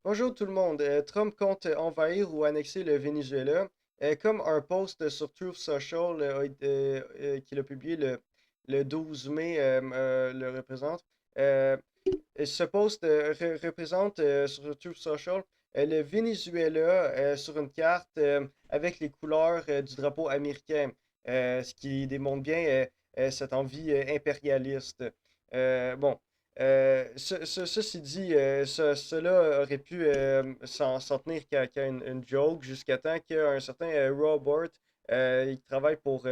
Bonjour tout le monde. Trump compte envahir ou annexer le Venezuela. Comme un post sur Truth Social qu'il a publié le 12 mai le représente. Euh, Ce post représente sur Truth Social le Venezuela sur une carte avec les couleurs du drapeau américain, ce qui démontre bien cette envie impérialiste. Bon, ceci dit, cela aurait pu s'en tenir qu'à une joke jusqu'à temps qu'un certain Robert, il travaille pour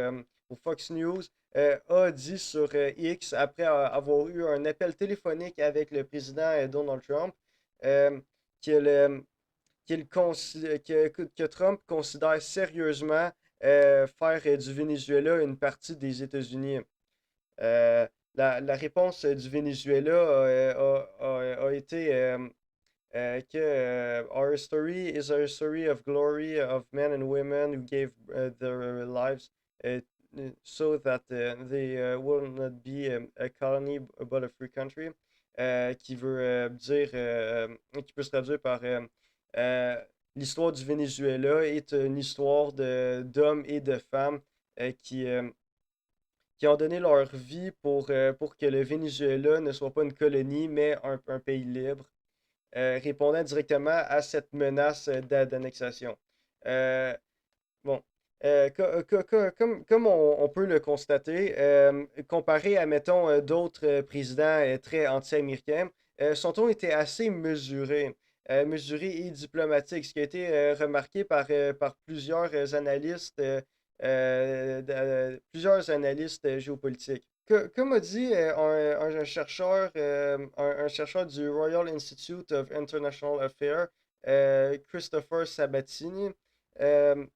Fox News, a dit sur X, après avoir eu un appel téléphonique avec le président Donald Trump, euh, qu'il, euh, que Trump considère sérieusement faire du Venezuela une partie des États-Unis. Euh, la réponse du Venezuela a été que Our story is a story of glory of men and women who gave their lives uh, so that they will not be a colony but a free country, qui veut dire, qui peut se traduire par euh, l'histoire du Venezuela est une histoire d'hommes et de femmes qui ont donné leur vie pour que le Venezuela ne soit pas une colonie, mais un pays libre, répondant directement à cette menace d'annexation. Euh, bon, comme on peut le constater, comparé à, mettons, d'autres présidents très anti-américains, son ton était assez mesuré et diplomatique, ce qui a été remarqué par plusieurs analystes géopolitiques. Comme a dit un chercheur du Royal Institute of International Affairs, Christopher Sabatini, euh,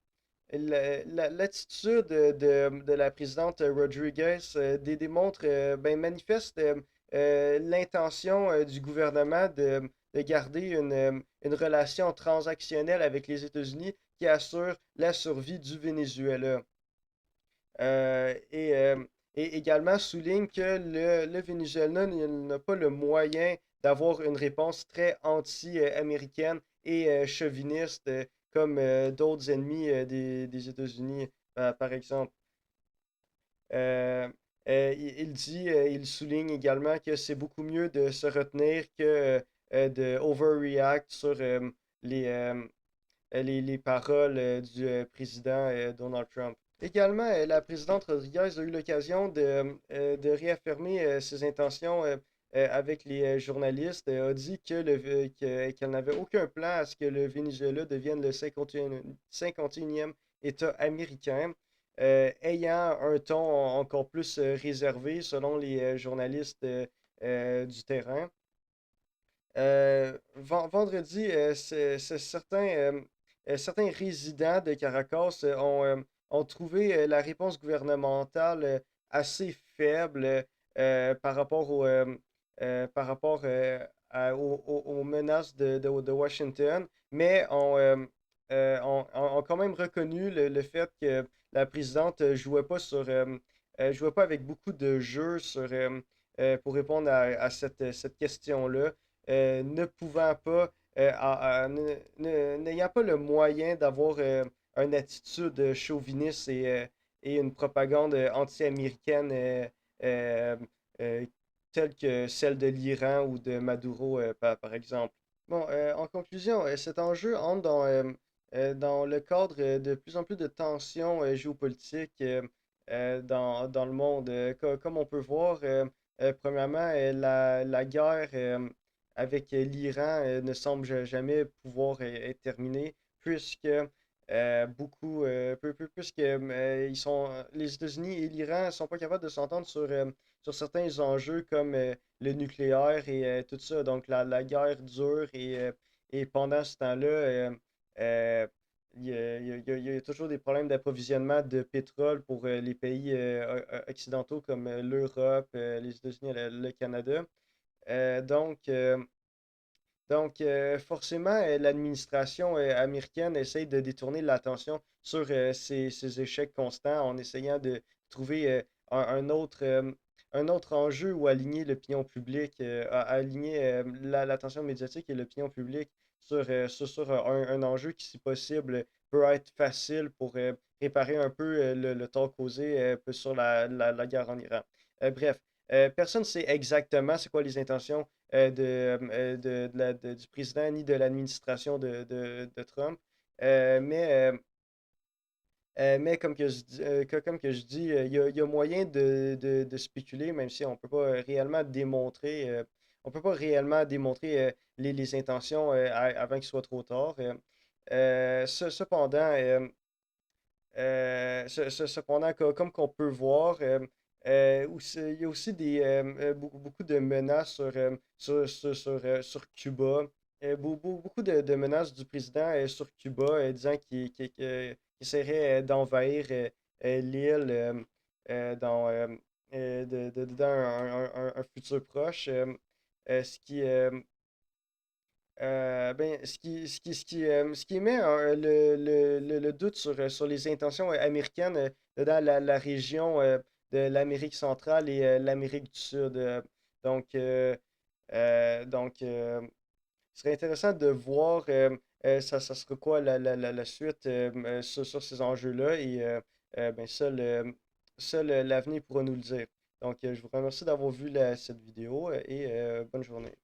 l'attitude de la présidente Rodriguez démontre, ben, manifeste l'intention du gouvernement de garder une relation transactionnelle avec les États-Unis qui assure la survie du Venezuela. Euh, et, euh, et également souligne que le Venezuela n'a pas le moyen d'avoir une réponse très anti-américaine et chauviniste comme d'autres ennemis des États-Unis, par exemple. Euh, il souligne également que c'est beaucoup mieux de se retenir que de overreact sur les, euh, les paroles du président Donald Trump. Également, la présidente Rodriguez a eu l'occasion de réaffirmer ses intentions avec les journalistes, a dit qu'elle n'avait aucun plan à ce que le Venezuela devienne le 51e État américain, ayant un ton encore plus réservé selon les journalistes du terrain. Vendredi, certains résidents de Caracas ont trouvé la réponse gouvernementale assez faible par rapport aux menaces de Washington, mais ont quand même reconnu le fait que la présidente jouait pas avec beaucoup de jeux pour répondre à cette question-là, ne pouvant pas, n'ayant pas le moyen d'avoir une attitude chauviniste et une propagande anti-américaine euh, euh, telle que celle de l'Iran ou de Maduro, par exemple. Bon, en conclusion, cet enjeu entre dans le cadre de plus en plus de tensions géopolitiques dans le monde. Comme on peut voir, premièrement, la guerre avec l'Iran ne semble jamais pouvoir être terminée, puisque puisque les États-Unis et l'Iran ne sont pas capables de s'entendre sur certains enjeux comme le nucléaire et tout ça. Donc la guerre dure et pendant ce temps-là, euh, il y a toujours des problèmes d'approvisionnement de pétrole pour les pays occidentaux comme l'Europe, les États-Unis, le Canada. Euh, donc, euh, donc, forcément, l'administration américaine essaye de détourner l'attention sur ces échecs constants en essayant de trouver un autre enjeu ou aligner l'opinion publique, aligner l'attention médiatique et l'opinion publique sur un enjeu qui, si possible, peut être facile pour réparer un peu le tort causé sur la guerre en Iran. Bref, personne ne sait exactement c'est quoi les intentions du président ni de l'administration de Trump. Mais comme que comme que je dis, il y a moyen de spéculer, même si on peut pas réellement démontrer, on peut pas réellement démontrer les intentions avant qu'il soit trop tard. Cependant, cependant, comme qu'on peut voir, il y a aussi beaucoup de menaces sur Cuba. Beaucoup de menaces du président sur Cuba, disant qu'il essaierait d'envahir l'île dans un futur proche. Ce qui, ce qui met le doute sur les intentions américaines dans la région de l'Amérique centrale et l'Amérique du Sud. Donc, euh, donc, ce serait intéressant de voir ça sera quoi la suite sur ces enjeux-là et ben, seul l'avenir pourra nous le dire. Donc, je vous remercie d'avoir vu cette vidéo et bonne journée.